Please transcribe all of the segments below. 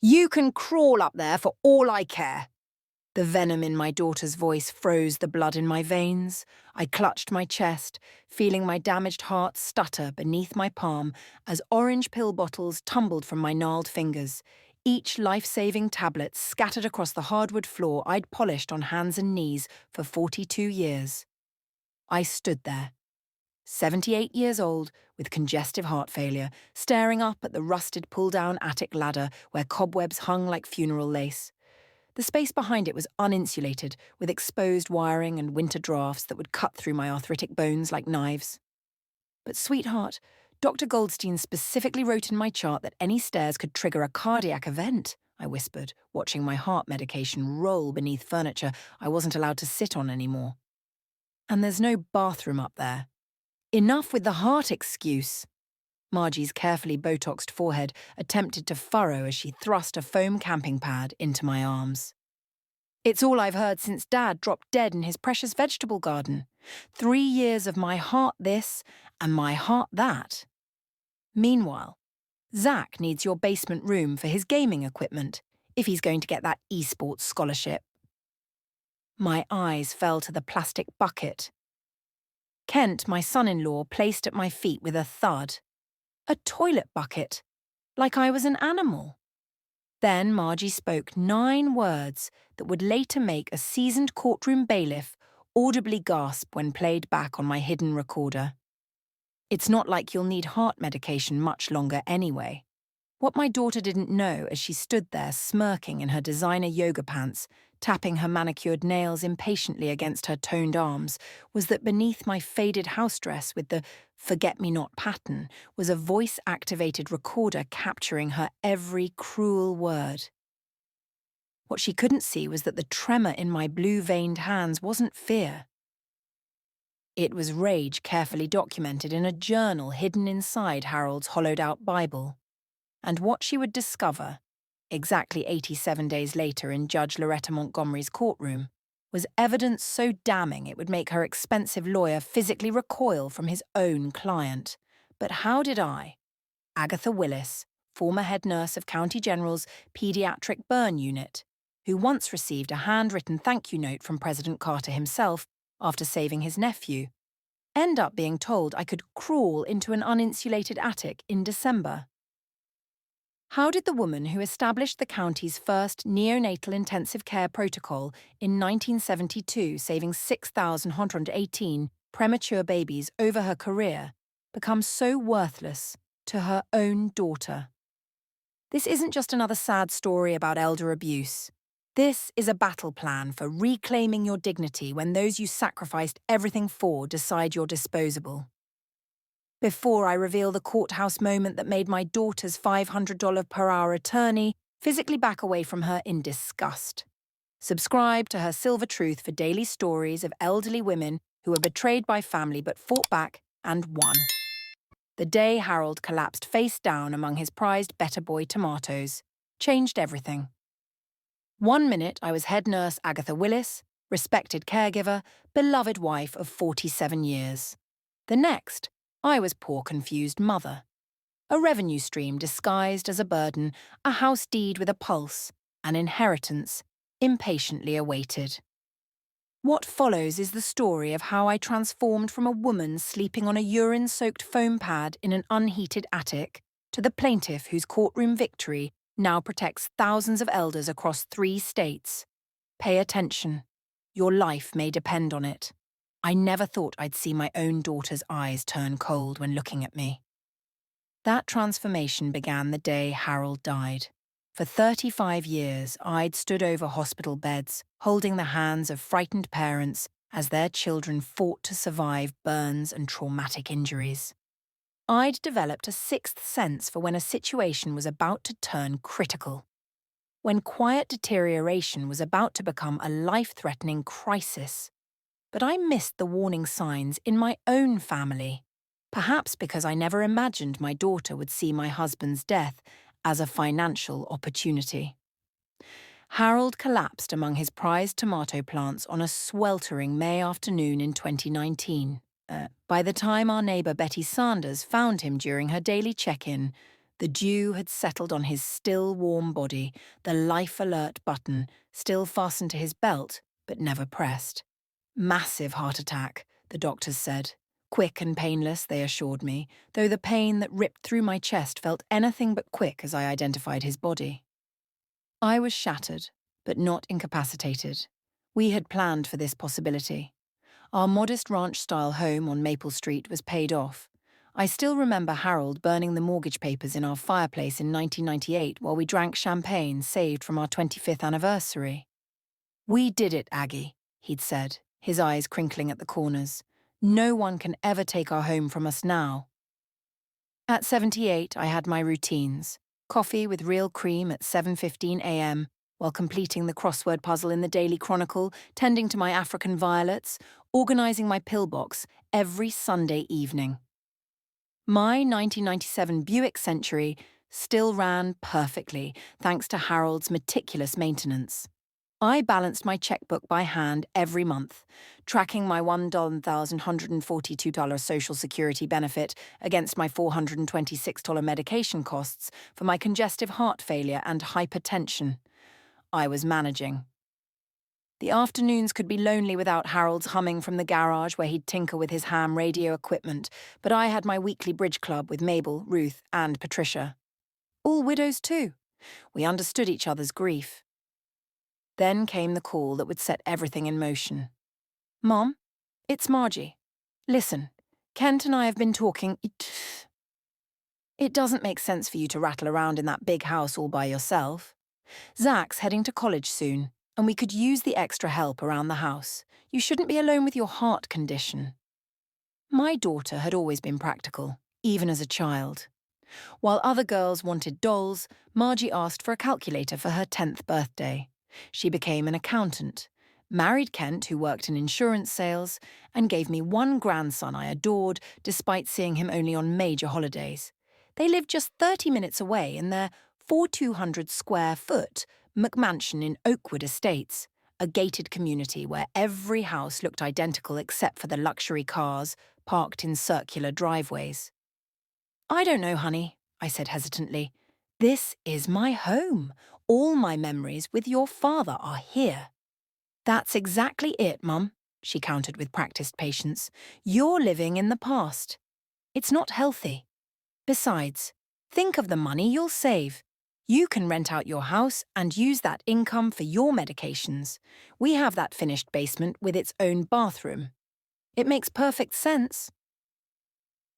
You can crawl up there for all I care. The venom in my daughter's voice froze the blood in my veins. I clutched my chest, feeling my damaged heart stutter beneath my palm as orange pill bottles tumbled from my gnarled fingers, each life-saving tablet scattered across the hardwood floor I'd polished on hands and knees for 42 years. I stood there, 78 years old, with congestive heart failure, staring up at the rusted pull-down attic ladder where cobwebs hung like funeral lace. The space behind it was uninsulated, with exposed wiring and winter drafts that would cut through my arthritic bones like knives. But, sweetheart, Dr. Goldstein specifically wrote in my chart that any stairs could trigger a cardiac event, I whispered, watching my heart medication roll beneath furniture I wasn't allowed to sit on anymore. And there's no bathroom up there. Enough with the heart excuse. Margie's carefully Botoxed forehead attempted to furrow as she thrust a foam camping pad into my arms. It's all I've heard since Dad dropped dead in his precious vegetable garden. 3 years of my heart this and my heart that. Meanwhile, Zach needs your basement room for his gaming equipment, if he's going to get that esports scholarship. My eyes fell to the plastic bucket. Kent, my son-in-law, placed at my feet with a thud. A toilet bucket, like I was an animal. Then Margie spoke 9 words that would later make a seasoned courtroom bailiff audibly gasp when played back on my hidden recorder. It's not like you'll need heart medication much longer anyway. What my daughter didn't know as she stood there smirking in her designer yoga pants, tapping her manicured nails impatiently against her toned arms, was that beneath my faded house dress with the forget-me-not pattern was a voice-activated recorder capturing her every cruel word. What she couldn't see was that the tremor in my blue-veined hands wasn't fear. It was rage carefully documented in a journal hidden inside Harold's hollowed-out Bible. And what she would discover, exactly 87 days later in Judge Loretta Montgomery's courtroom, was evidence so damning it would make her expensive lawyer physically recoil from his own client. But how did I, Agatha Willis, former head nurse of County General's Pediatric Burn Unit, who once received a handwritten thank you note from President Carter himself after saving his nephew, end up being told I could crawl into an uninsulated attic in December? How did the woman who established the county's first neonatal intensive care protocol in 1972, saving 6,118 premature babies over her career, become so worthless to her own daughter? This isn't just another sad story about elder abuse. This is a battle plan for reclaiming your dignity when those you sacrificed everything for decide you're disposable. Before I reveal the courthouse moment that made my daughter's $500 per hour attorney physically back away from her in disgust. Subscribe to her Silver Truth for daily stories of elderly women who were betrayed by family but fought back and won. The day Harold collapsed face down among his prized Better Boy tomatoes changed everything. 1 minute I was head nurse Agatha Willis, respected caregiver, beloved wife of 47 years. The next, I was poor confused mother. A revenue stream disguised as a burden, a house deed with a pulse, an inheritance, impatiently awaited. What follows is the story of how I transformed from a woman sleeping on a urine-soaked foam pad in an unheated attic to the plaintiff whose courtroom victory now protects thousands of elders across 3 states. Pay attention. Your life may depend on it. I never thought I'd see my own daughter's eyes turn cold when looking at me. That transformation began the day Harold died. For 35 years, I'd stood over hospital beds, holding the hands of frightened parents as their children fought to survive burns and traumatic injuries. I'd developed a 6th sense for when a situation was about to turn critical, when quiet deterioration was about to become a life-threatening crisis. But I missed the warning signs in my own family, perhaps because I never imagined my daughter would see my husband's death as a financial opportunity. Harold collapsed among his prized tomato plants on a sweltering May afternoon in 2019. By the time our neighbour Betty Sanders found him during her daily check-in, The dew had settled on his still warm body, the life alert button still fastened to his belt, but never pressed. Massive heart attack, the doctors said. Quick and painless, they assured me, though the pain that ripped through my chest felt anything but quick as I identified his body. I was shattered, but not incapacitated. We had planned for this possibility. Our modest ranch-style home on Maple Street was paid off. I still remember Harold burning the mortgage papers in our fireplace in 1998 while we drank champagne saved from our 25th anniversary. "We did it, Aggie," he'd said, his eyes crinkling at the corners. "No one can ever take our home from us now." At 78, I had my routines. Coffee with real cream at 7:15 a.m., while completing the crossword puzzle in the Daily Chronicle, tending to my African violets, organising my pillbox every Sunday evening. My 1997 Buick Century still ran perfectly, thanks to Harold's meticulous maintenance. I balanced my checkbook by hand every month, tracking my $1,142 Social Security benefit against my $426 medication costs for my congestive heart failure and hypertension. I was managing. The afternoons could be lonely without Harold's humming from the garage where he'd tinker with his ham radio equipment, but I had my weekly bridge club with Mabel, Ruth, and Patricia. All widows too. We understood each other's grief. Then came the call that would set everything in motion. "Mom, it's Margie. Listen, Kent and I have been talking. It doesn't make sense for you to rattle around in that big house all by yourself. Zach's heading to college soon, and we could use the extra help around the house. You shouldn't be alone with your heart condition." My daughter had always been practical, even as a child. While other girls wanted dolls, Margie asked for a calculator for her 10th birthday. She became an accountant, married Kent, who worked in insurance sales, and gave me one grandson I adored despite seeing him only on major holidays. They lived just 30 minutes away in their 4,200-square-foot McMansion in Oakwood Estates, a gated community where every house looked identical except for the luxury cars parked in circular driveways. "I don't know, honey," I said hesitantly. "This is my home. All my memories with your father are here." "That's exactly it, Mum," she countered with practiced patience. "You're living in the past. It's not healthy. Besides, think of the money you'll save. You can rent out your house and use that income for your medications. We have that finished basement with its own bathroom. It makes perfect sense."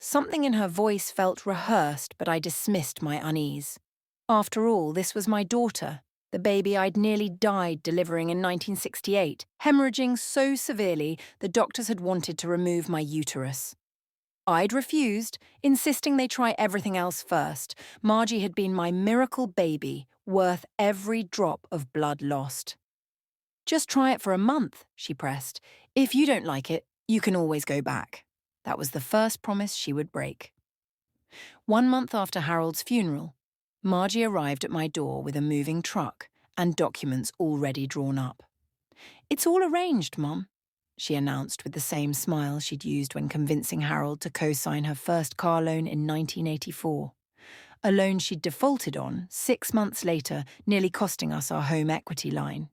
Something in her voice felt rehearsed, but I dismissed my unease. After all, this was my daughter, the baby I'd nearly died delivering in 1968, hemorrhaging so severely the doctors had wanted to remove my uterus. I'd refused, insisting they try everything else first. Margie had been my miracle baby, worth every drop of blood lost. "Just try it for a month," she pressed. "If you don't like it, you can always go back." That was the first promise she would break. 1 month after Harold's funeral, Margie arrived at my door with a moving truck and documents already drawn up. "It's all arranged, Mom," she announced with the same smile she'd used when convincing Harold to co-sign her first car loan in 1984. A loan she'd defaulted on 6 months later, nearly costing us our home equity line.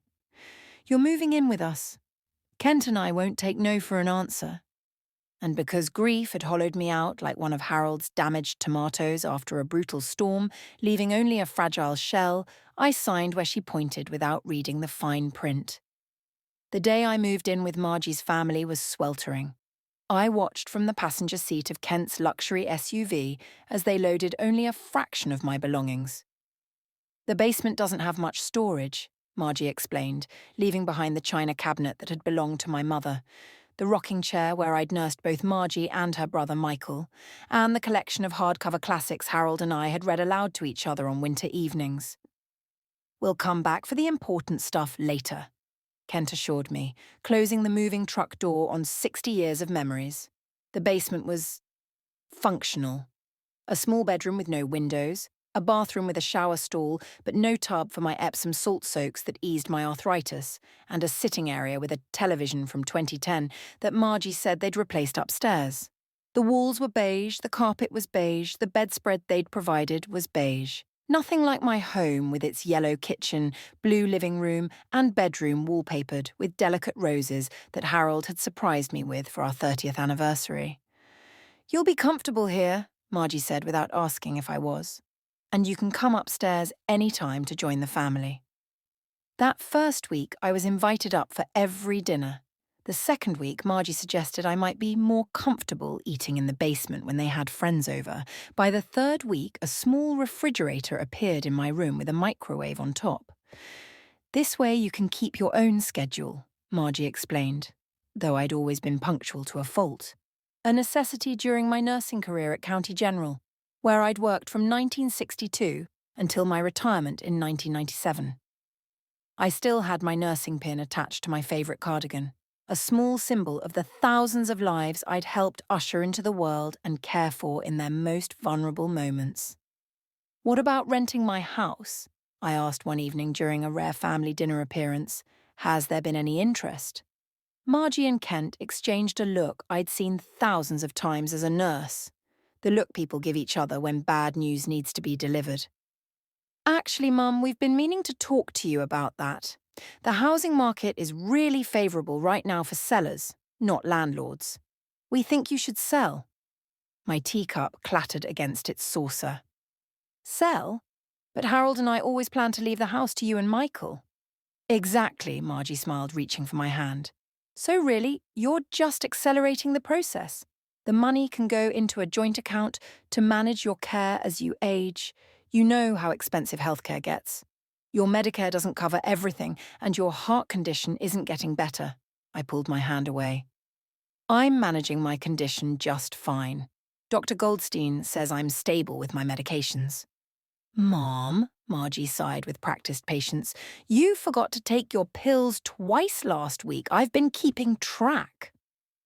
"You're moving in with us. Kent and I won't take no for an answer." And because grief had hollowed me out like one of Harold's damaged tomatoes after a brutal storm, leaving only a fragile shell, I signed where she pointed without reading the fine print. The day I moved in with Margie's family was sweltering. I watched from the passenger seat of Kent's luxury SUV as they loaded only a fraction of my belongings. "The basement doesn't have much storage," Margie explained, leaving behind the china cabinet that had belonged to my mother, the rocking chair where I'd nursed both Margie and her brother Michael, and the collection of hardcover classics Harold and I had read aloud to each other on winter evenings. "We'll come back for the important stuff later," Kent assured me, closing the moving truck door on 60 years of memories. The basement was functional. A small bedroom with no windows, a bathroom with a shower stall but no tub for my Epsom salt soaks that eased my arthritis, and a sitting area with a television from 2010 that Margie said they'd replaced upstairs. The walls were beige, the carpet was beige, the bedspread they'd provided was beige. Nothing like my home with its yellow kitchen, blue living room, and bedroom wallpapered with delicate roses that Harold had surprised me with for our 30th anniversary. "You'll be comfortable here," Margie said without asking if I was. "And you can come upstairs any time to join the family." That first week, I was invited up for every dinner. The second week, Margie suggested I might be more comfortable eating in the basement when they had friends over. By the third week, a small refrigerator appeared in my room with a microwave on top. "This way you can keep your own schedule," Margie explained, though I'd always been punctual to a fault. A necessity during my nursing career at County General, where I'd worked from 1962 until my retirement in 1997. I still had my nursing pin attached to my favourite cardigan, a small symbol of the thousands of lives I'd helped usher into the world and care for in their most vulnerable moments. "What about renting my house?" I asked one evening during a rare family dinner appearance. "Has there been any interest?" Margie and Kent exchanged a look I'd seen thousands of times as a nurse, the look people give each other when bad news needs to be delivered. "Actually, Mum, we've been meaning to talk to you about that. The housing market is really favourable right now for sellers, not landlords. We think you should sell." My teacup clattered against its saucer. "Sell? But Harold and I always plan to leave the house to you and Michael." "Exactly," Margie smiled, reaching for my hand. "So really, you're just accelerating the process. The money can go into a joint account to manage your care as you age. You know how expensive healthcare gets. Your Medicare doesn't cover everything, and your heart condition isn't getting better." I pulled my hand away. "I'm managing my condition just fine. Dr. Goldstein says I'm stable with my medications." "Mom," Margie sighed with practiced patience, "you forgot to take your pills twice last week. I've been keeping track."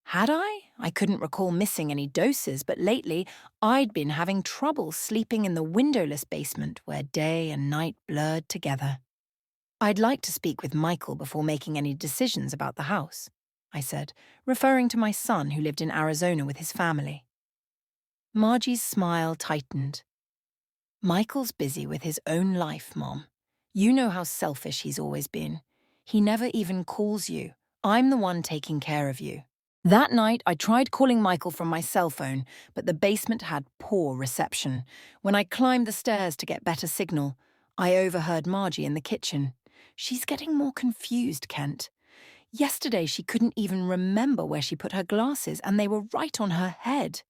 Had I? I couldn't recall missing any doses, but lately I'd been having trouble sleeping in the windowless basement where day and night blurred together. "I'd like to speak with Michael before making any decisions about the house," I said, referring to my son who lived in Arizona with his family. Margie's smile tightened. "Michael's busy with his own life, Mom. You know how selfish he's always been. He never even calls you. I'm the one taking care of you." That night, I tried calling Michael from my cell phone, but the basement had poor reception. When I climbed the stairs to get better signal, I overheard Margie in the kitchen. "She's getting more confused, Kent. Yesterday, she couldn't even remember where she put her glasses, and they were right on her head.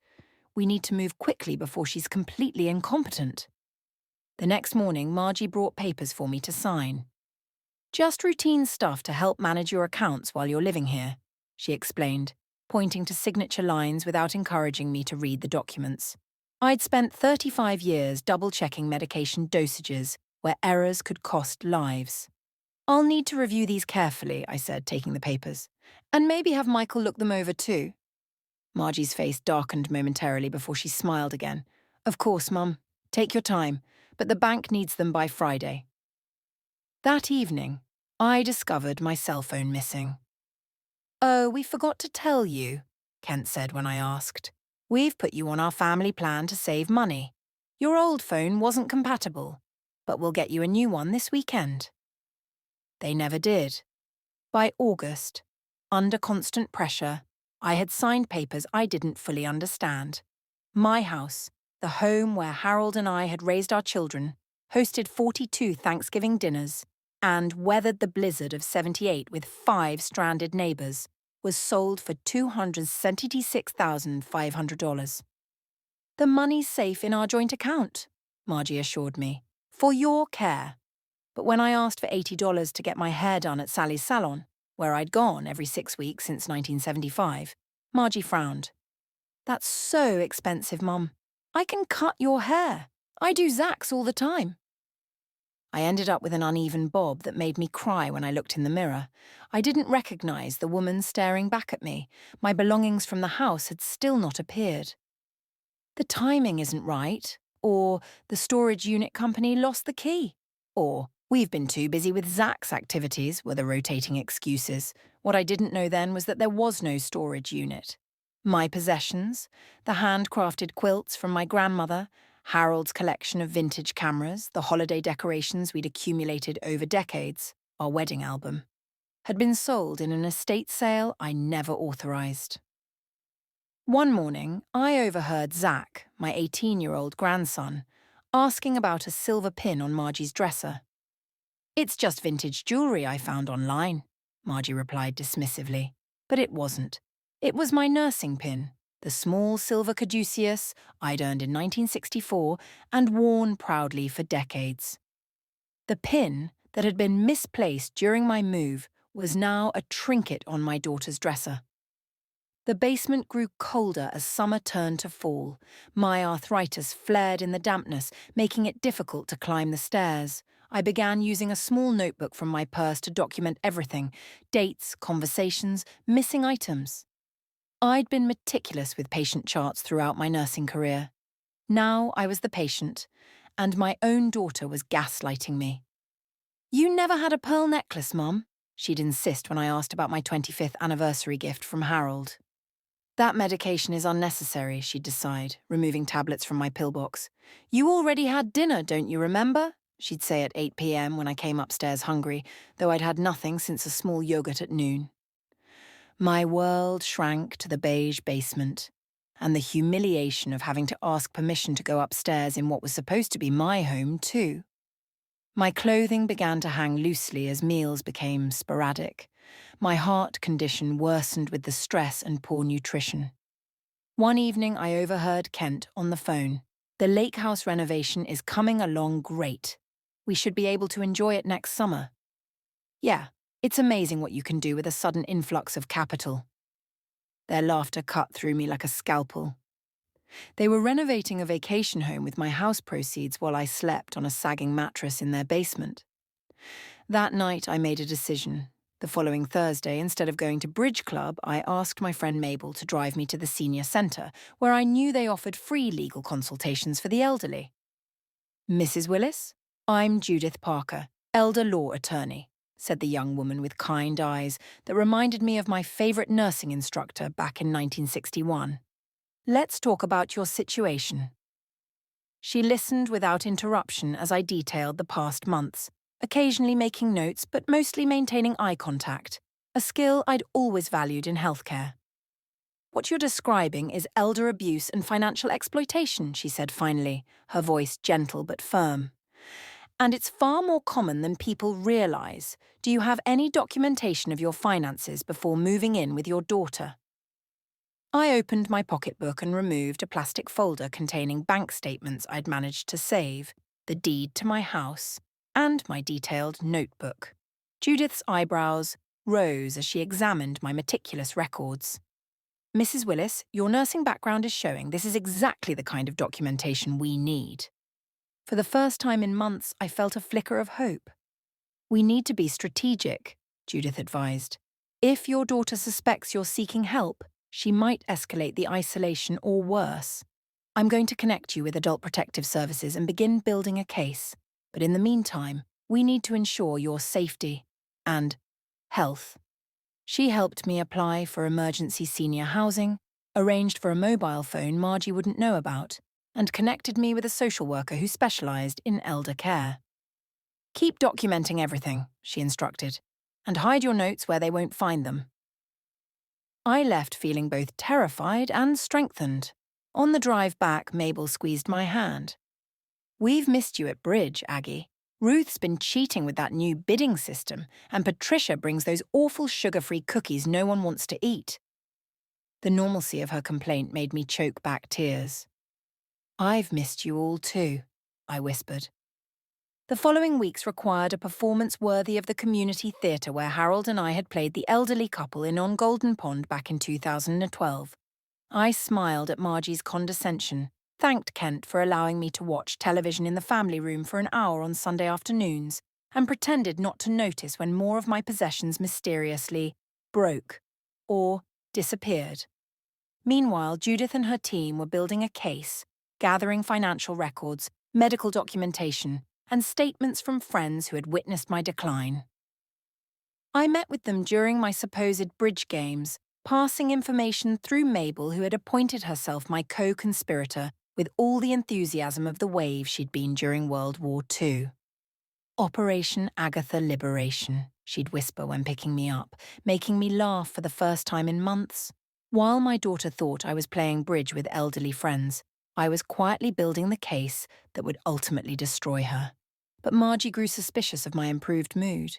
We need to move quickly before she's completely incompetent." The next morning, Margie brought papers for me to sign. "Just routine stuff to help manage your accounts while you're living here," she explained, pointing to signature lines without encouraging me to read the documents. I'd spent 35 years double-checking medication dosages where errors could cost lives. "I'll need to review these carefully," I said, taking the papers. "And maybe have Michael look them over too." Margie's face darkened momentarily before she smiled again. "Of course, Mum. Take your time, but the bank needs them by Friday." That evening, I discovered my cell phone missing. "Oh, we forgot to tell you," Kent said when I asked. "We've put you on our family plan to save money. Your old phone wasn't compatible, but we'll get you a new one this weekend." They never did. By August, under constant pressure, I had signed papers I didn't fully understand. My house, the home where Harold and I had raised our children, hosted 42 Thanksgiving dinners, and weathered the blizzard of 78 with 5 stranded neighbours, was sold for $276,500. "The money's safe in our joint account," Margie assured me, "for your care." But when I asked for $80 to get my hair done at Sally's salon, where I'd gone every 6 weeks since 1975, Margie frowned. "That's so expensive, Mum. I can cut your hair. I do Zach's all the time." I ended up with an uneven bob that made me cry when I looked in the mirror. I didn't recognize the woman staring back at me. My belongings from the house had still not appeared. "The timing isn't right," or "the storage unit company lost the key," or "we've been too busy with Zach's activities," were the rotating excuses. What I didn't know then was that there was no storage unit. My possessions, the handcrafted quilts from my grandmother, Harold's collection of vintage cameras, the holiday decorations we'd accumulated over decades, our wedding album, had been sold in an estate sale I never authorized. One morning, I overheard Zach, my 18-year-old grandson, asking about a silver pin on Margie's dresser. "It's just vintage jewellery I found online," Margie replied dismissively. But it wasn't. It was my nursing pin, the small silver caduceus I'd earned in 1964 and worn proudly for decades. The pin that had been misplaced during my move was now a trinket on my daughter's dresser. The basement grew colder as summer turned to fall. My arthritis flared in the dampness, making it difficult to climb the stairs. I began using a small notebook from my purse to document everything: dates, conversations, missing items. I'd been meticulous with patient charts throughout my nursing career. Now I was the patient, and my own daughter was gaslighting me. "You never had a pearl necklace, Mum," she'd insist when I asked about my 25th anniversary gift from Harold. "That medication is unnecessary," she'd decide, removing tablets from my pillbox. "You already had dinner, don't you remember?" she'd say at 8 p.m. when I came upstairs hungry, though I'd had nothing since a small yogurt at noon. My world shrank to the beige basement, and the humiliation of having to ask permission to go upstairs in what was supposed to be my home, too. My clothing began to hang loosely as meals became sporadic. My heart condition worsened with the stress and poor nutrition. One evening I overheard Kent on the phone. "The lake house renovation is coming along great. We should be able to enjoy it next summer." "Yeah, it's amazing what you can do with a sudden influx of capital." Their laughter cut through me like a scalpel. They were renovating a vacation home with my house proceeds while I slept on a sagging mattress in their basement. That night I made a decision. The following Thursday, instead of going to Bridge Club, I asked my friend Mabel to drive me to the senior centre, where I knew they offered free legal consultations for the elderly. "Mrs. Willis, I'm Judith Parker, elder law attorney," said the young woman with kind eyes that reminded me of my favourite nursing instructor back in 1961. "Let's talk about your situation." She listened without interruption as I detailed the past months, occasionally making notes but mostly maintaining eye contact, a skill I'd always valued in healthcare. "What you're describing is elder abuse and financial exploitation," she said finally, her voice gentle but firm. "And it's far more common than people realise. Do you have any documentation of your finances before moving in with your daughter?" I opened my pocketbook and removed a plastic folder containing bank statements I'd managed to save, the deed to my house, and my detailed notebook. Judith's eyebrows rose as she examined my meticulous records. "Mrs. Willis, your nursing background is showing this is exactly the kind of documentation we need." For the first time in months, I felt a flicker of hope. "We need to be strategic," Judith advised. "If your daughter suspects you're seeking help, she might escalate the isolation or worse. I'm going to connect you with Adult Protective Services and begin building a case. But in the meantime, we need to ensure your safety and health." She helped me apply for emergency senior housing, arranged for a mobile phone Margie wouldn't know about, and connected me with a social worker who specialised in elder care. "Keep documenting everything," she instructed, "and hide your notes where they won't find them." I left feeling both terrified and strengthened. On the drive back, Mabel squeezed my hand. "We've missed you at Bridge, Aggie. Ruth's been cheating with that new bidding system, and Patricia brings those awful sugar-free cookies no one wants to eat." The normalcy of her complaint made me choke back tears. "I've missed you all too," I whispered. The following weeks required a performance worthy of the community theatre where Harold and I had played the elderly couple in On Golden Pond back in 2012. I smiled at Margie's condescension, thanked Kent for allowing me to watch television in the family room for an hour on Sunday afternoons, and pretended not to notice when more of my possessions mysteriously broke or disappeared. Meanwhile, Judith and her team were building a case, gathering financial records, medical documentation, and statements from friends who had witnessed my decline. I met with them during my supposed bridge games, passing information through Mabel, who had appointed herself my co-conspirator with all the enthusiasm of the wave she'd been during World War II. Operation Agatha Liberation, she'd whisper when picking me up, making me laugh for the first time in months. While my daughter thought I was playing bridge with elderly friends, I was quietly building the case that would ultimately destroy her. But Margie grew suspicious of my improved mood.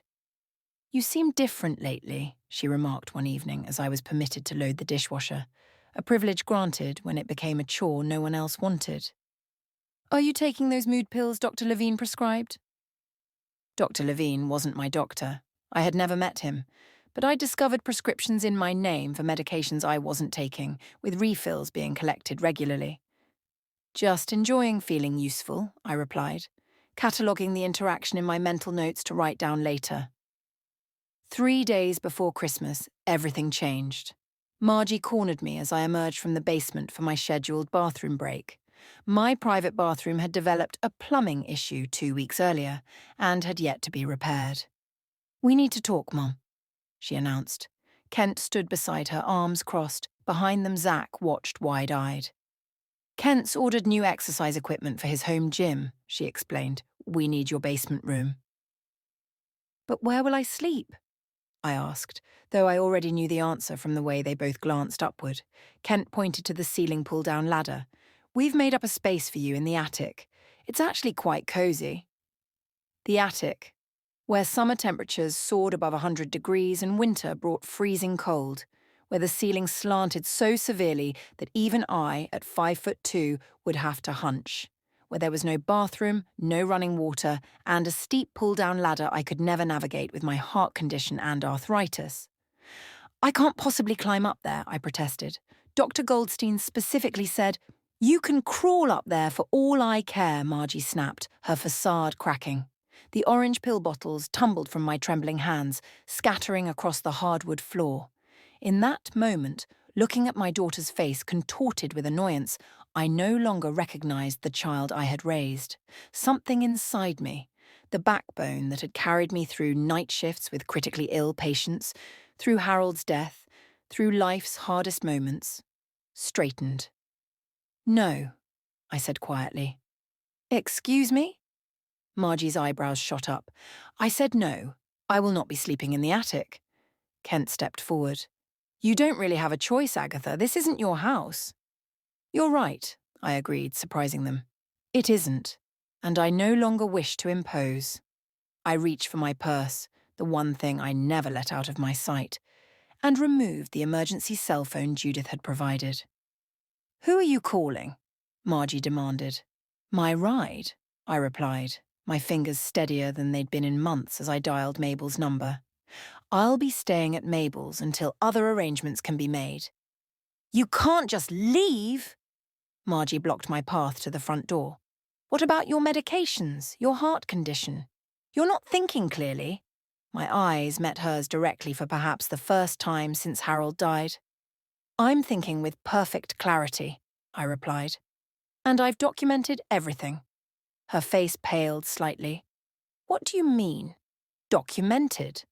"You seem different lately," she remarked one evening as I was permitted to load the dishwasher, a privilege granted when it became a chore no one else wanted. "Are you taking those mood pills Dr. Levine prescribed?" Dr. Levine wasn't my doctor. I had never met him, but I discovered prescriptions in my name for medications I wasn't taking, with refills being collected regularly. "Just enjoying feeling useful," I replied, cataloguing the interaction in my mental notes to write down later. 3 days before Christmas, everything changed. Margie cornered me as I emerged from the basement for my scheduled bathroom break. My private bathroom had developed a plumbing issue 2 weeks earlier and had yet to be repaired. "We need to talk, Mom," she announced. Kent stood beside her, arms crossed. Behind them, Zach watched wide-eyed. "Kent's ordered new exercise equipment for his home gym," she explained. "We need your basement room." "But where will I sleep?" I asked, though I already knew the answer from the way they both glanced upward. Kent pointed to the ceiling pull-down ladder. "We've made up a space for you in the attic. It's actually quite cozy." The attic, where summer temperatures soared above 100 degrees and winter brought freezing cold, where the ceiling slanted so severely that even I, at 5'2", would have to hunch, where there was no bathroom, no running water, and a steep pull-down ladder I could never navigate with my heart condition and arthritis. "I can't possibly climb up there," I protested. "Dr. Goldstein specifically said—" "You can crawl up there for all I care," Margie snapped, her facade cracking. The orange pill bottles tumbled from my trembling hands, scattering across the hardwood floor. In that moment, looking at my daughter's face contorted with annoyance, I no longer recognized the child I had raised. Something inside me, the backbone that had carried me through night shifts with critically ill patients, through Harold's death, through life's hardest moments, straightened. "No," I said quietly. "Excuse me?" Margie's eyebrows shot up. "I said no. I will not be sleeping in the attic." Kent stepped forward. "You don't really have a choice, Agatha. This isn't your house." "You're right," I agreed, surprising them. "It isn't, and I no longer wish to impose." I reached for my purse, the one thing I never let out of my sight, and removed the emergency cell phone Judith had provided. "Who are you calling?" Margie demanded. "My ride," I replied, my fingers steadier than they'd been in months as I dialed Mabel's number. "I'll be staying at Mabel's until other arrangements can be made." "You can't just leave!" Margie blocked my path to the front door. "What about your medications, your heart condition? You're not thinking clearly." My eyes met hers directly for perhaps the first time since Harold died. "I'm thinking with perfect clarity," I replied. "And I've documented everything." Her face paled slightly. "What do you mean, documented?"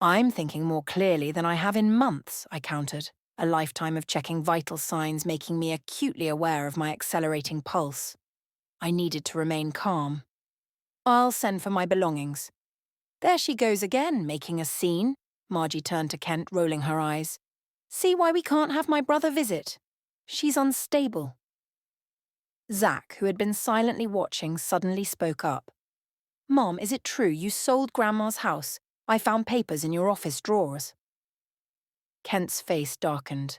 "I'm thinking more clearly than I have in months," I countered, a lifetime of checking vital signs making me acutely aware of my accelerating pulse. I needed to remain calm. "I'll send for my belongings." "There she goes again, making a scene." Margie turned to Kent, rolling her eyes. "See why we can't have my brother visit? She's unstable." Zach, who had been silently watching, suddenly spoke up. "Mom, is it true you sold Grandma's house? I found papers in your office drawers." Kent's face darkened.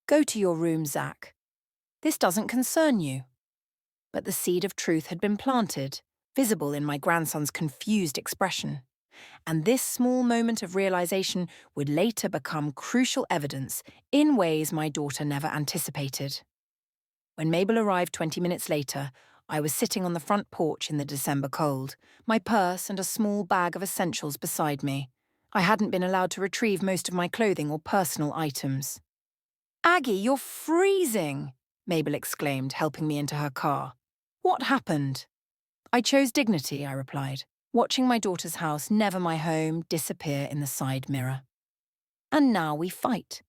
"Go to your room, Zach. This doesn't concern you." But the seed of truth had been planted, visible in my grandson's confused expression. And this small moment of realization would later become crucial evidence in ways my daughter never anticipated. When Mabel arrived 20 minutes later, I was sitting on the front porch in the December cold, my purse and a small bag of essentials beside me. I hadn't been allowed to retrieve most of my clothing or personal items. "Aggie, you're freezing!" Mabel exclaimed, helping me into her car. "What happened?" "I chose dignity," I replied, watching my daughter's house, never my home, disappear in the side mirror. "And now we fight."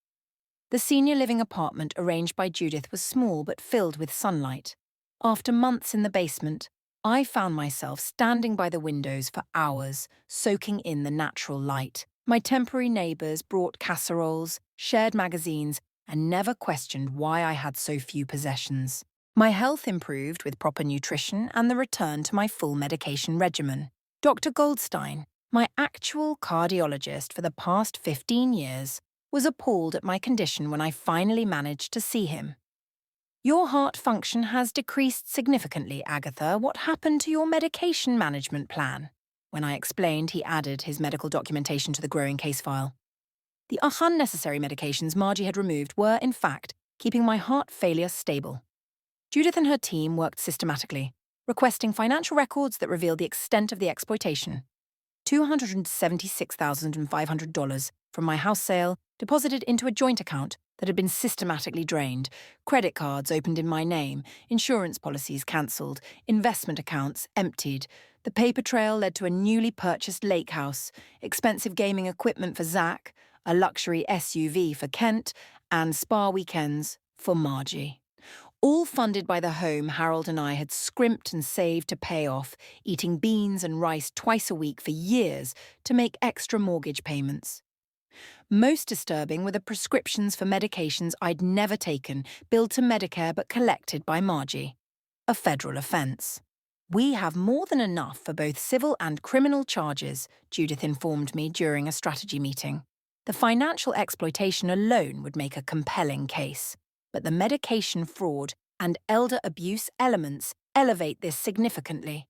The senior living apartment arranged by Judith was small but filled with sunlight. After months in the basement, I found myself standing by the windows for hours, soaking in the natural light. My temporary neighbours brought casseroles, shared magazines, and never questioned why I had so few possessions. My health improved with proper nutrition and the return to my full medication regimen. Dr. Goldstein, my actual cardiologist for the past 15 years, was appalled at my condition when I finally managed to see him. "Your heart function has decreased significantly, Agatha. What happened to your medication management plan?" When I explained, he added his medical documentation to the growing case file. The unnecessary medications Margie had removed were, in fact, keeping my heart failure stable. Judith and her team worked systematically, requesting financial records that revealed the extent of the exploitation. $276,500 from my house sale deposited into a joint account that had been systematically drained, credit cards opened in my name, insurance policies cancelled, investment accounts emptied. The paper trail led to a newly purchased lake house, expensive gaming equipment for Zach, a luxury SUV for Kent, and spa weekends for Margie. All funded by the home Harold and I had scrimped and saved to pay off, eating beans and rice twice a week for years to make extra mortgage payments. Most disturbing were the prescriptions for medications I'd never taken, billed to Medicare but collected by Margie. A federal offence. "We have more than enough for both civil and criminal charges," Judith informed me during a strategy meeting. The financial exploitation alone would make a compelling case, but the medication fraud and elder abuse elements elevate this significantly.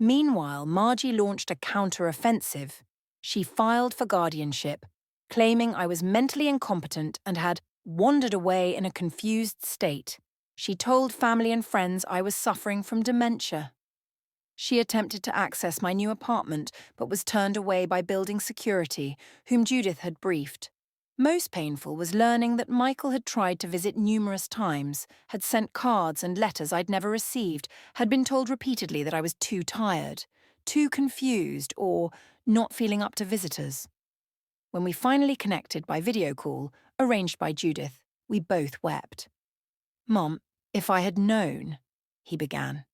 Meanwhile, Margie launched a counter-offensive. She filed for guardianship, claiming I was mentally incompetent and had wandered away in a confused state. She told family and friends I was suffering from dementia. She attempted to access my new apartment, but was turned away by building security, whom Judith had briefed. Most painful was learning that Michael had tried to visit numerous times, had sent cards and letters I'd never received, had been told repeatedly that I was too tired, too confused, or not feeling up to visitors. When we finally connected by video call, arranged by Judith, we both wept. "Mom, if I had known," he began.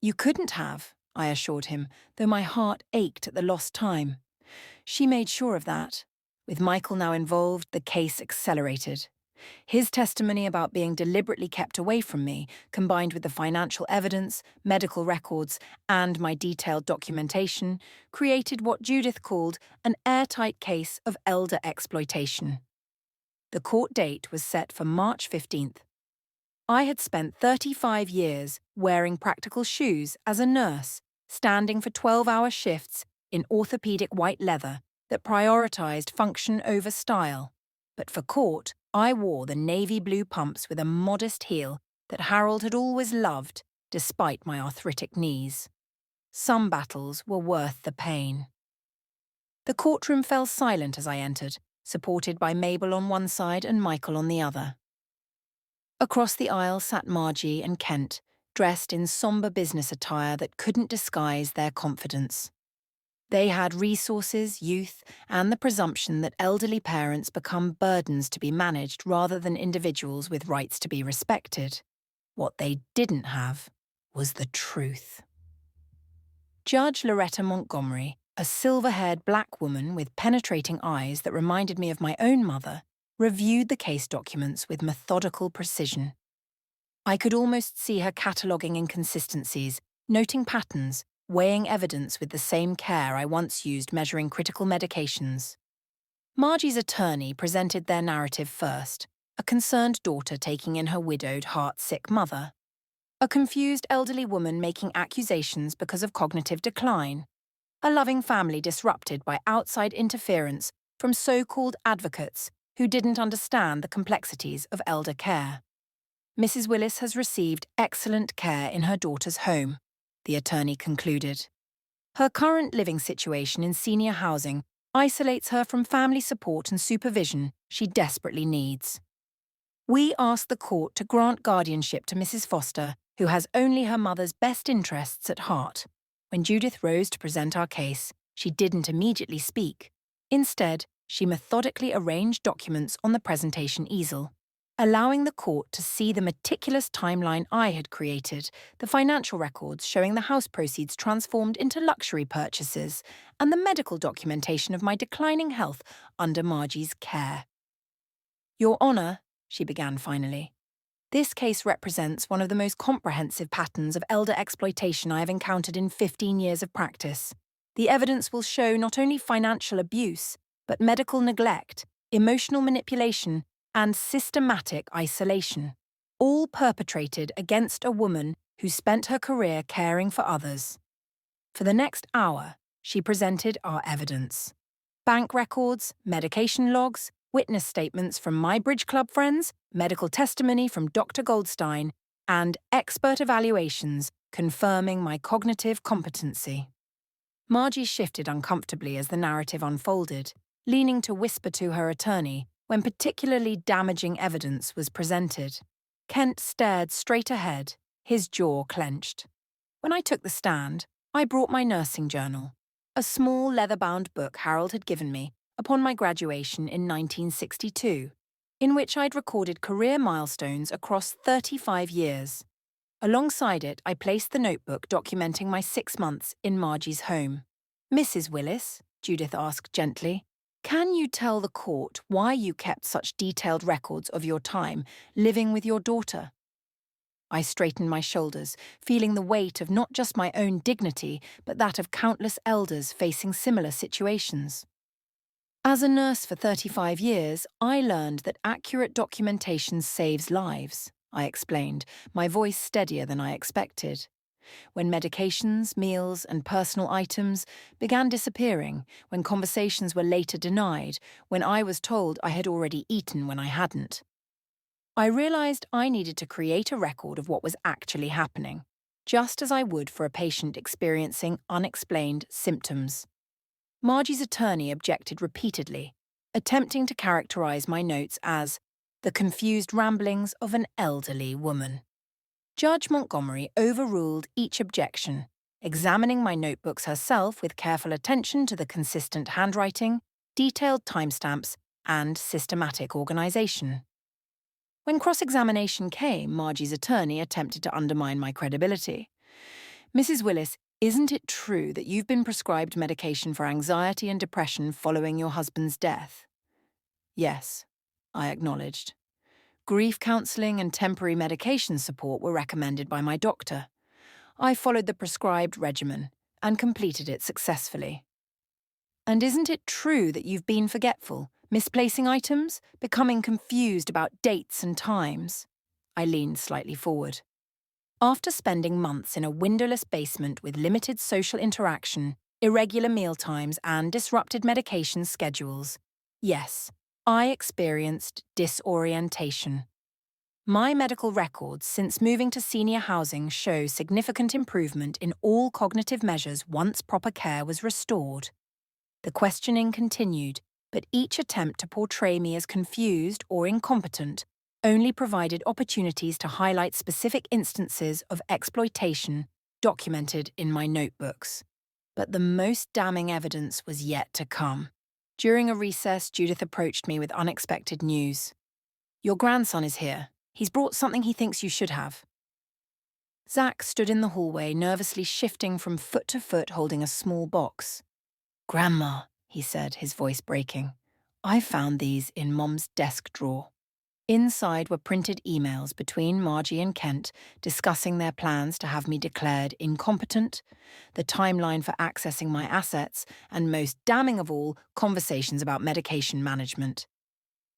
"You couldn't have," I assured him, though my heart ached at the lost time. She made sure of that. With Michael now involved, the case accelerated. His testimony about being deliberately kept away from me, combined with the financial evidence, medical records, and my detailed documentation, created what Judith called an airtight case of elder exploitation. The court date was set for March 15th. I had spent 35 years wearing practical shoes as a nurse, standing for 12-hour shifts in orthopedic white leather that prioritized function over style. But for court, I wore the navy blue pumps with a modest heel that Harold had always loved, despite my arthritic knees. Some battles were worth the pain. The courtroom fell silent as I entered, supported by Mabel on one side and Michael on the other. Across the aisle sat Margie and Kent, dressed in somber business attire that couldn't disguise their confidence. They had resources, youth, and the presumption that elderly parents become burdens to be managed rather than individuals with rights to be respected. What they didn't have was the truth. Judge Loretta Montgomery, a silver-haired black woman with penetrating eyes that reminded me of my own mother, reviewed the case documents with methodical precision. I could almost see her cataloguing inconsistencies, noting patterns, weighing evidence with the same care I once used measuring critical medications. Margie's attorney presented their narrative first, a concerned daughter taking in her widowed, heart-sick mother. A confused elderly woman making accusations because of cognitive decline. A loving family disrupted by outside interference from so-called advocates who didn't understand the complexities of elder care. "Mrs. Willis has received excellent care in her daughter's home," the attorney concluded. "Her current living situation in senior housing isolates her from family support and supervision she desperately needs. We ask the court to grant guardianship to Mrs. Foster, who has only her mother's best interests at heart." When Judith rose to present our case, she didn't immediately speak. Instead, She methodically arranged documents on the presentation easel, allowing the court to see the meticulous timeline I had created, the financial records showing the house proceeds transformed into luxury purchases, and the medical documentation of my declining health under Margie's care. "Your Honour," she began finally, "this case represents one of the most comprehensive patterns of elder exploitation I have encountered in 15 years of practice. The evidence will show not only financial abuse, but medical neglect, emotional manipulation, and systematic isolation, all perpetrated against a woman who spent her career caring for others." For the next hour, she presented our evidence. Bank records, medication logs, witness statements from my Bridge Club friends, medical testimony from Dr. Goldstein, and expert evaluations confirming my cognitive competency. Margie shifted uncomfortably as the narrative unfolded, leaning to whisper to her attorney when particularly damaging evidence was presented. Kent stared straight ahead, his jaw clenched. When I took the stand, I brought my nursing journal, a small leather-bound book Harold had given me upon my graduation in 1962, in which I'd recorded career milestones across 35 years. Alongside it, I placed the notebook documenting my 6 months in Margie's home. "Mrs. Willis," Judith asked gently, "can you tell the court why you kept such detailed records of your time living with your daughter?" I straightened my shoulders, feeling the weight of not just my own dignity, but that of countless elders facing similar situations. "As a nurse for 35 years, I learned that accurate documentation saves lives," I explained, my voice steadier than I expected. "When medications, meals, and personal items began disappearing, when conversations were later denied, when I was told I had already eaten when I hadn't, I realized I needed to create a record of what was actually happening, just as I would for a patient experiencing unexplained symptoms." Margie's attorney objected repeatedly, attempting to characterize my notes as the confused ramblings of an elderly woman. Judge Montgomery overruled each objection, examining my notebooks herself with careful attention to the consistent handwriting, detailed timestamps, and systematic organization. When cross-examination came, Margie's attorney attempted to undermine my credibility. "Mrs. Willis, isn't it true that you've been prescribed medication for anxiety and depression following your husband's death?" "Yes," I acknowledged. "Grief counselling and temporary medication support were recommended by my doctor. I followed the prescribed regimen and completed it successfully." "And isn't it true that you've been forgetful, misplacing items, becoming confused about dates and times?" I leaned slightly forward. "After spending months in a windowless basement with limited social interaction, irregular mealtimes, and disrupted medication schedules, yes, I experienced disorientation. My medical records since moving to senior housing show significant improvement in all cognitive measures once proper care was restored." The questioning continued, but each attempt to portray me as confused or incompetent only provided opportunities to highlight specific instances of exploitation documented in my notebooks. But the most damning evidence was yet to come. During a recess, Judith approached me with unexpected news. "Your grandson is here. He's brought something he thinks you should have." Zach stood in the hallway, nervously shifting from foot to foot, holding a small box. "Grandma," he said, his voice breaking, "I found these in Mom's desk drawer." Inside were printed emails between Margie and Kent discussing their plans to have me declared incompetent, the timeline for accessing my assets, and most damning of all, conversations about medication management.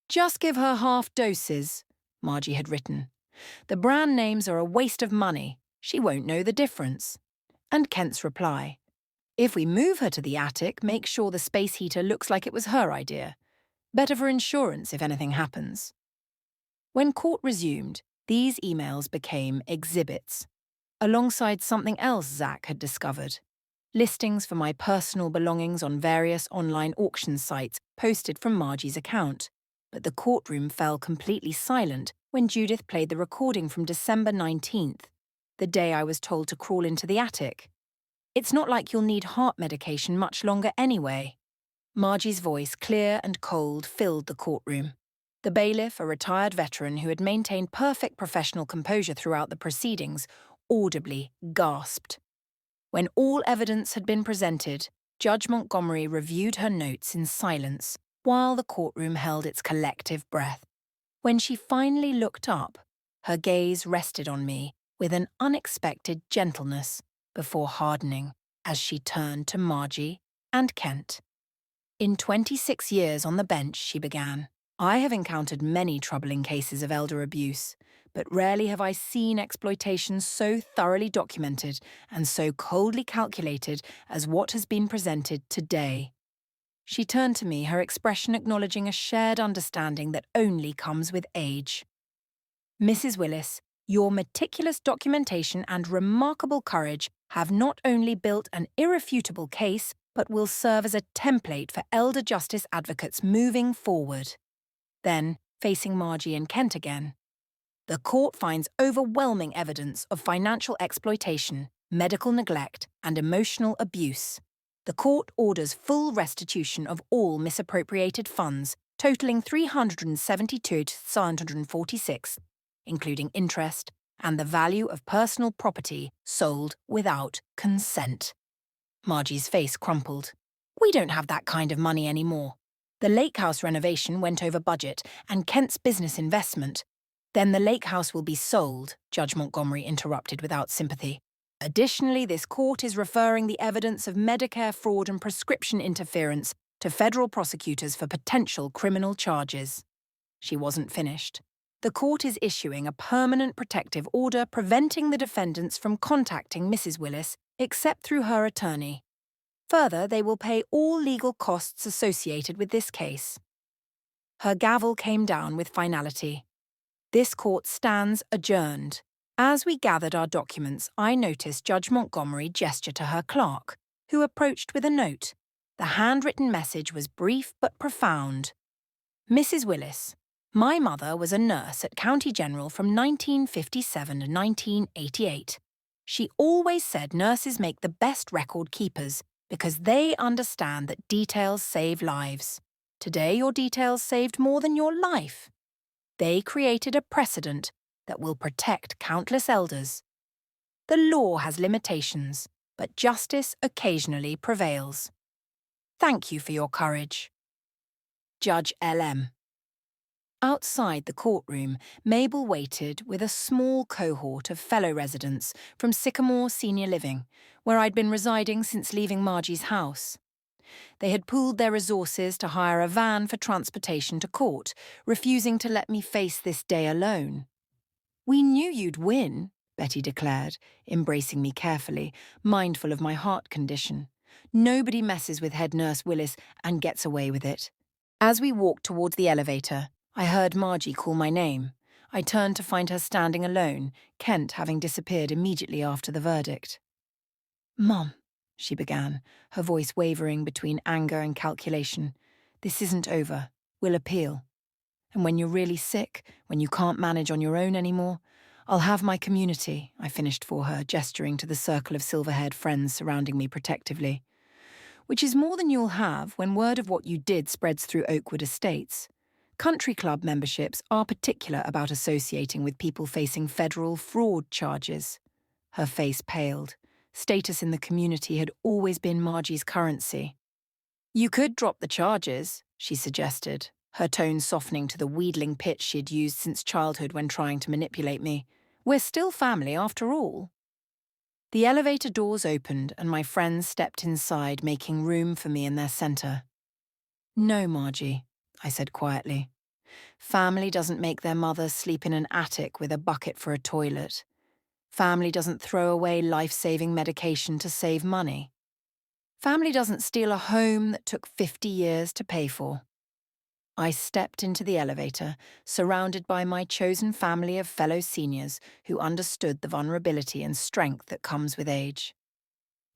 "Just give her half doses," Margie had written. "The brand names are a waste of money. She won't know the difference." And Kent's reply: "If we move her to the attic, make sure the space heater looks like it was her idea. Better for insurance if anything happens." When court resumed, these emails became exhibits, alongside something else Zach had discovered: listings for my personal belongings on various online auction sites posted from Margie's account. But the courtroom fell completely silent when Judith played the recording from December 19th, the day I was told to crawl into the attic. "It's not like you'll need heart medication much longer anyway." Margie's voice, clear and cold, filled the courtroom. The bailiff, a retired veteran who had maintained perfect professional composure throughout the proceedings, audibly gasped. When all evidence had been presented, Judge Montgomery reviewed her notes in silence while the courtroom held its collective breath. When she finally looked up, her gaze rested on me with an unexpected gentleness before hardening as she turned to Margie and Kent. In 26 years on the bench, she began, I have encountered many troubling cases of elder abuse, but rarely have I seen exploitation so thoroughly documented and so coldly calculated as what has been presented today. She turned to me, her expression acknowledging a shared understanding that only comes with age. Mrs. Willis, your meticulous documentation and remarkable courage have not only built an irrefutable case, but will serve as a template for elder justice advocates moving forward. Then, facing Margie and Kent again, the court finds overwhelming evidence of financial exploitation, medical neglect, and emotional abuse. The court orders full restitution of all misappropriated funds, totaling $372,746, including interest and the value of personal property sold without consent. Margie's face crumpled. We don't have that kind of money anymore. The lake house renovation went over budget, and Kent's business investment. Then the lake house will be sold, Judge Montgomery interrupted without sympathy. Additionally, this court is referring the evidence of Medicare fraud and prescription interference to federal prosecutors for potential criminal charges. She wasn't finished. The court is issuing a permanent protective order preventing the defendants from contacting Mrs. Willis except through her attorney. Further, they will pay all legal costs associated with this case. Her gavel came down with finality. This court stands adjourned. As we gathered our documents, I noticed Judge Montgomery gesture to her clerk, who approached with a note. The handwritten message was brief but profound. Mrs. Willis, my mother was a nurse at County General from 1957 to 1988. She always said nurses make the best record keepers because they understand that details save lives. Today, your details saved more than your life. They created a precedent that will protect countless elders. The law has limitations, but justice occasionally prevails. Thank you for your courage. Judge L.M. Outside the courtroom, Mabel waited with a small cohort of fellow residents from Sycamore Senior Living, where I'd been residing since leaving Margie's house. They had pooled their resources to hire a van for transportation to court, refusing to let me face this day alone. We knew you'd win, Betty declared, embracing me carefully, mindful of my heart condition. Nobody messes with head nurse Willis and gets away with it. As we walked towards the elevator, I heard Margie call my name. I turned to find her standing alone, Kent having disappeared immediately after the verdict. Mum, she began, her voice wavering between anger and calculation. This isn't over. We'll appeal. And when you're really sick, when you can't manage on your own anymore, I'll have my community, I finished for her, gesturing to the circle of silver-haired friends surrounding me protectively. Which is more than you'll have when word of what you did spreads through Oakwood Estates. Country club memberships are particular about associating with people facing federal fraud charges. Her face paled. Status in the community had always been Margie's currency. You could drop the charges, she suggested, her tone softening to the wheedling pitch she had used since childhood when trying to manipulate me. We're still family after all. The elevator doors opened and my friends stepped inside, making room for me in their centre. No, Margie, I said quietly. Family doesn't make their mothers sleep in an attic with a bucket for a toilet. Family doesn't throw away life-saving medication to save money. Family doesn't steal a home that took 50 years to pay for. I stepped into the elevator, surrounded by my chosen family of fellow seniors who understood the vulnerability and strength that comes with age.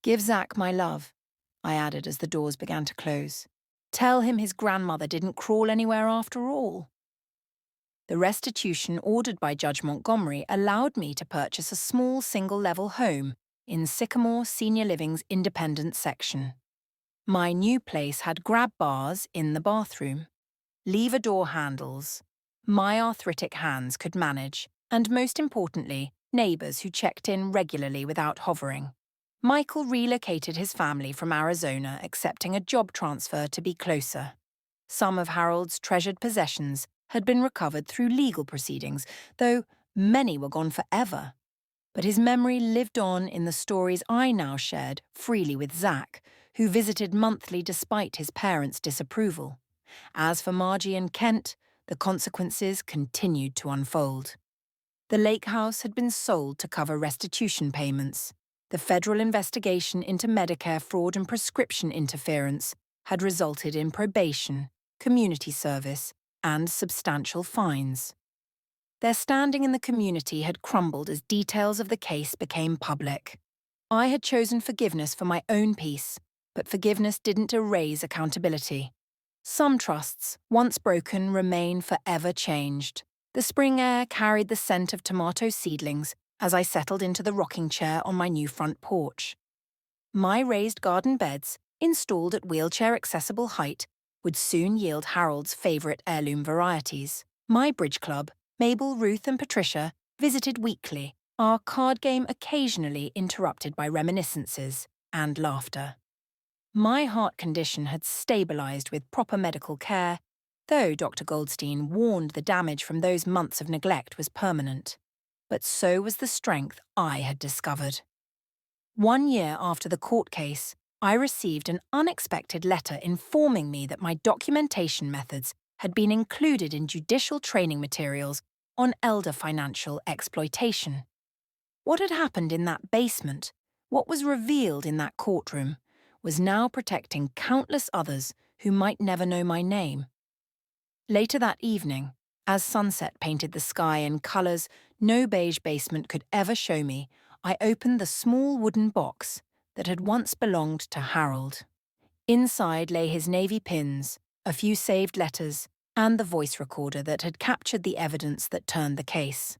Give Zach my love, I added as the doors began to close. Tell him his grandmother didn't crawl anywhere after all. The restitution ordered by Judge Montgomery allowed me to purchase a small single-level home in Sycamore Senior Living's independent section. My new place had grab bars in the bathroom, lever door handles my arthritic hands could manage, and most importantly, neighbours who checked in regularly without hovering. Michael relocated his family from Arizona, accepting a job transfer to be closer. Some of Harold's treasured possessions had been recovered through legal proceedings, though many were gone forever. But his memory lived on in the stories I now shared freely with Zach, who visited monthly despite his parents' disapproval. As for Margie and Kent, the consequences continued to unfold. The lake house had been sold to cover restitution payments. The federal investigation into Medicare fraud and prescription interference had resulted in probation, community service, and substantial fines. Their standing in the community had crumbled as details of the case became public. I had chosen forgiveness for my own peace, but forgiveness didn't erase accountability. Some trusts, once broken, remain forever changed. The spring air carried the scent of tomato seedlings as I settled into the rocking chair on my new front porch. My raised garden beds, installed at wheelchair-accessible height, would soon yield Harold's favourite heirloom varieties. My bridge club, Mabel, Ruth and Patricia, visited weekly, our card game occasionally interrupted by reminiscences and laughter. My heart condition had stabilised with proper medical care, though Dr. Goldstein warned the damage from those months of neglect was permanent. But so was the strength I had discovered. 1 year after the court case, I received an unexpected letter informing me that my documentation methods had been included in judicial training materials on elder financial exploitation. What had happened in that basement, what was revealed in that courtroom, was now protecting countless others who might never know my name. Later that evening, as sunset painted the sky in colours no beige basement could ever show me, I opened the small wooden box that had once belonged to Harold. Inside lay his navy pins, a few saved letters, and the voice recorder that had captured the evidence that turned the case.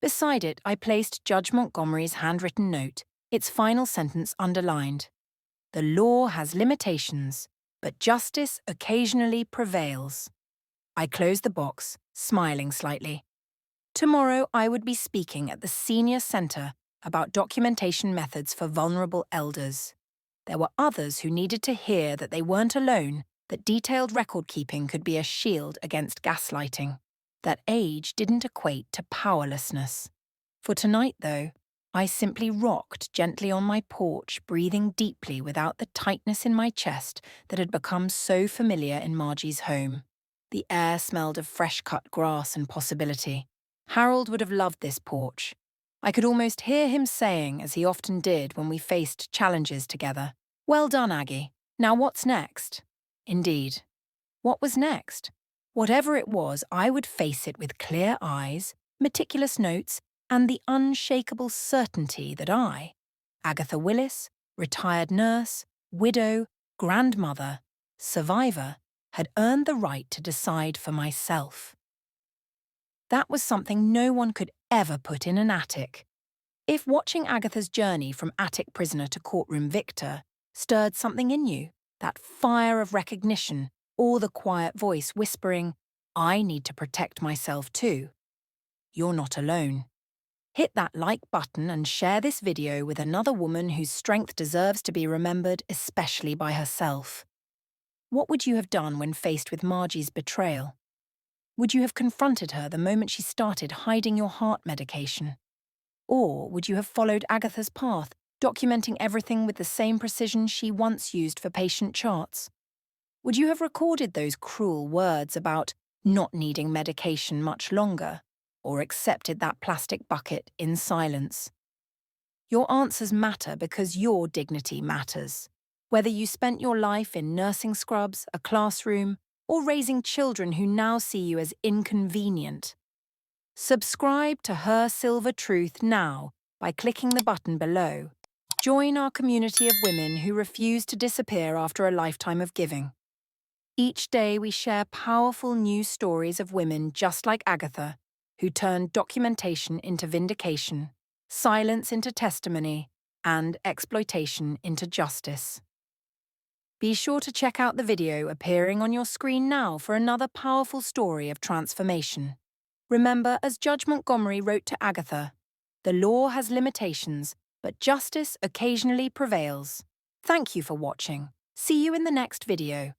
Beside it, I placed Judge Montgomery's handwritten note, its final sentence underlined. The law has limitations, but justice occasionally prevails. I closed the box, smiling slightly. Tomorrow I would be speaking at the Senior Centre about documentation methods for vulnerable elders. There were others who needed to hear that they weren't alone, that detailed record-keeping could be a shield against gaslighting, that age didn't equate to powerlessness. For tonight, though, I simply rocked gently on my porch, breathing deeply without the tightness in my chest that had become so familiar in Margie's home. The air smelled of fresh-cut grass and possibility. Harold would have loved this porch. I could almost hear him saying, as he often did when we faced challenges together, "Well done, Aggie. Now what's next?" Indeed. What was next? Whatever it was, I would face it with clear eyes, meticulous notes, and the unshakable certainty that I, Agatha Willis, retired nurse, widow, grandmother, survivor, had earned the right to decide for myself. That was something no one could ever put in an attic. If watching Agatha's journey from attic prisoner to courtroom victor stirred something in you, that fire of recognition, or the quiet voice whispering, "I need to protect myself too," you're not alone. Hit that like button and share this video with another woman whose strength deserves to be remembered, especially by herself. What would you have done when faced with Margie's betrayal? Would you have confronted her the moment she started hiding your heart medication? Or would you have followed Agatha's path, documenting everything with the same precision she once used for patient charts? Would you have recorded those cruel words about not needing medication much longer, or accepted that plastic bucket in silence? Your answers matter because your dignity matters. Whether you spent your life in nursing scrubs, a classroom, or raising children who now see you as inconvenient. Subscribe to Her Silver Truth now by clicking the button below. Join our community of women who refuse to disappear after a lifetime of giving. Each day we share powerful new stories of women just like Agatha, who turned documentation into vindication, silence into testimony, and exploitation into justice. Be sure to check out the video appearing on your screen now for another powerful story of transformation. Remember, as Judge Montgomery wrote to Agatha, the law has limitations, but justice occasionally prevails. Thank you for watching. See you in the next video.